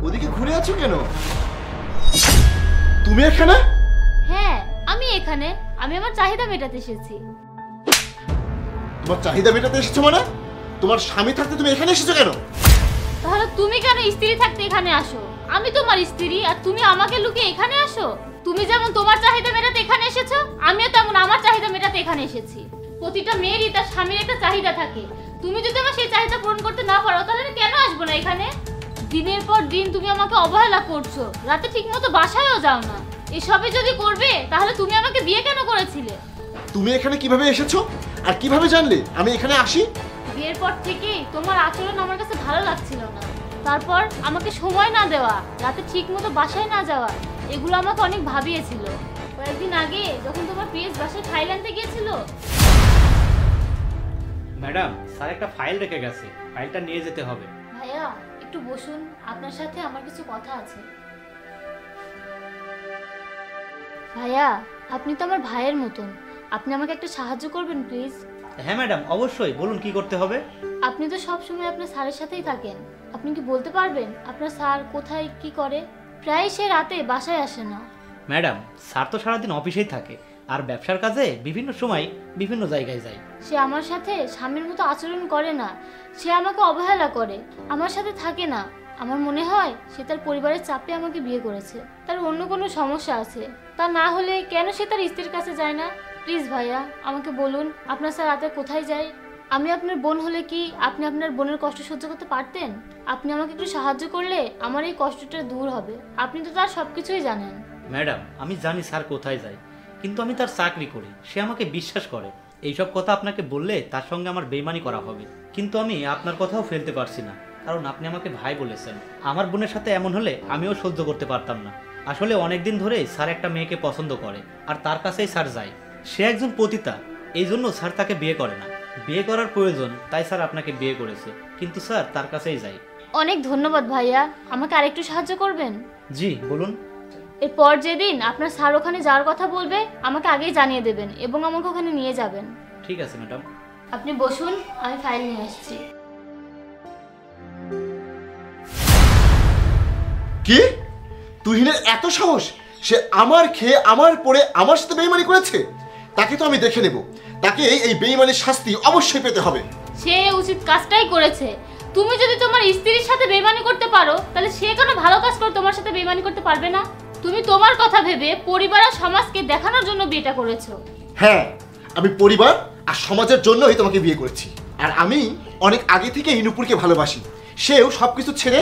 ওদিকে ঘুরে আছো কেন? তুমি এখানে? হ্যাঁ, আমি এখানে। আমি আমার চাহিদা মেটাতে এসেছি। তোমার চাহিদা মেটাতে এসেছো মানে? তোমার স্বামী থাকতে তুমি এখানে এসেছো কেন? তাহলে তুমি কেন স্ত্রী থাকতে এখানে আসো? আমি তোমার স্ত্রী আর তুমি আমাকে লুকিয়ে এখানে আসো? তুমি যেমন তোমার চাহিদা মেটাতে এখানে এসেছো, আমিও তেমন আমার চাহিদা মেটাতে এখানে এসেছি। প্রতিটা মেয়েরই তার স্বামীর একটা চাহিদা থাকে। তুমি যদি আমার সেই চাহিদা পূরণ করতে না পারো তাহলে আমি কেন আসবো না এখানে? দিনের পর দিন তুমি আমাকে অবহেলা করছো, রাতে ঠিকমতো বাসায়ও যাও না। এসবই যদি করবে তাহলে তুমি আমাকে বিয়ে কেন করেছিলে? তুমি এখানে কিভাবে এসেছো আর কিভাবে জানলে আমি এখানে আসি? বিয়ের পর থেকেই তোমার আচরণ আমার কাছে ভালো লাগছিল না। তারপর আমাকে সময় না দেওয়া, রাতে ঠিকমতো বাসায় না যাওয়া, এগুলো আমাকে অনেক ভাবিয়েছিল। কয়েকদিন আগে যখন তোমার পিএস বাসায় ফাইল আনতে গিয়েছিল। ম্যাডাম, স্যার একটা ফাইল রেখে গেছে, ফাইলটা নিয়ে যেতে হবে। ভাইয়া একটু বসুন, আপনার সাথে আমার কিছু কথা আছে। ভাইয়া, আপনি তো আমার ভাইয়ের মতন, আপনি আমাকে একটা সাহায্য করবেন প্লিজ? হ্যাঁ ম্যাডাম, অবশ্যই, বলুন কি করতে হবে। আপনি তো সব সময় আপনার স্যারের সাথেই থাকেন, আপনি কি বলতে পারবেন আপনার স্যার কোথায় কি করে? প্রায় সে রাতে বাসায় আসে না। ম্যাডাম, স্যার তো সারাদিন অফিসেই থাকে আর ব্যবসার কাজে বিভিন্ন সময় বিভিন্ন জায়গায় যায়। সে আমার সাথে স্বামীর মতো আচরণ করে না, সে আমাকে অবহেলা করে, আমার সাথে থাকে না। আমার মনে হয় সে তার পরিবারের চাপে আমাকে বিয়ে করেছে, তার অন্য কোনো সমস্যা আছে। তা না হলে কেন সে তার স্ত্রীর কাছে যায় না? প্লিজ ভাইয়া আমাকে বলুন আপনার স্যার রাতে কোথায় যায়? আমি আপনার বোন হলে কি আপনি আপনার বোনের কষ্ট সহ্য করতে পারতেন? আপনি আমাকে একটু সাহায্য করলে আমার এই কষ্টটা দূর হবে। আপনি তো তার সবকিছুই জানেন। ম্যাডাম, আমি জানি স্যার কোথায় যায়, কিন্তু আমি তার চাকরি করি, সে আমাকে বিশ্বাস করে। এইসব কথা আপনাকে বললে তার সঙ্গে আমার বেইমানি করা হবে, কিন্তু আমি আপনার কথাও ফেলতে পারছি না, কারণ আপনি আমাকে ভাই বলেছেন। আমার বোনের সাথে এমন হলে আমিও সহ্য করতে পারতাম না। আসলে অনেকদিন ধরেই স্যার একটা মেয়েকে পছন্দ করে আর তার কাছেই স্যার যায়। সে একজন পতিতা, এই জন্য স্যার তাকে বিয়ে করে না। বিয়ে করার প্রয়োজন তাই স্যার আপনাকে বিয়ে করেছে, কিন্তু স্যার তার কাছেই যায়। অনেক ধন্যবাদ ভাইয়া, আমাকে আরেকটু সাহায্য করবেন? জি বলুন। এরপর যেদিন আপনার স্যার ওখানে যাওয়ার কথা বলবে আমাকে আগেই জানিয়ে দেবেন এবং আমাকে ওখানে নিয়ে যাবেন। ঠিক আছে ম্যাডাম। আপনি বসুন, আমি ফাইল নিয়ে আসছি। কি? তুহিনের এত সাহস, সে আমার খেয়ে আমার পরে আমার সাথে বেইমানি করেছে? তাকে তো আমি দেখে নেব, তাকে এই বেইমানির শাস্তি অবশ্যই পেতে হবে। সে উচিত কাজটাই করেছে। তুমি যদি তোমার স্ত্রীর সাথে বেইমানি করতে পারো তাহলে সে কেন ভালো কাজ করে তোমার সাথে বেইমানি করতে পারবে না? তুমি তোমার কথা ভেবে পরিবার আর সমাজকে দেখানোর জন্য বিয়েটা করেছো। হ্যাঁ, আমি পরিবার আর সমাজের জন্যই তোমাকে বিয়ে করেছি। আর আমি অনেক আগে থেকে এই নূপুরকে ভালোবাসি, সেও সবকিছু ছেড়ে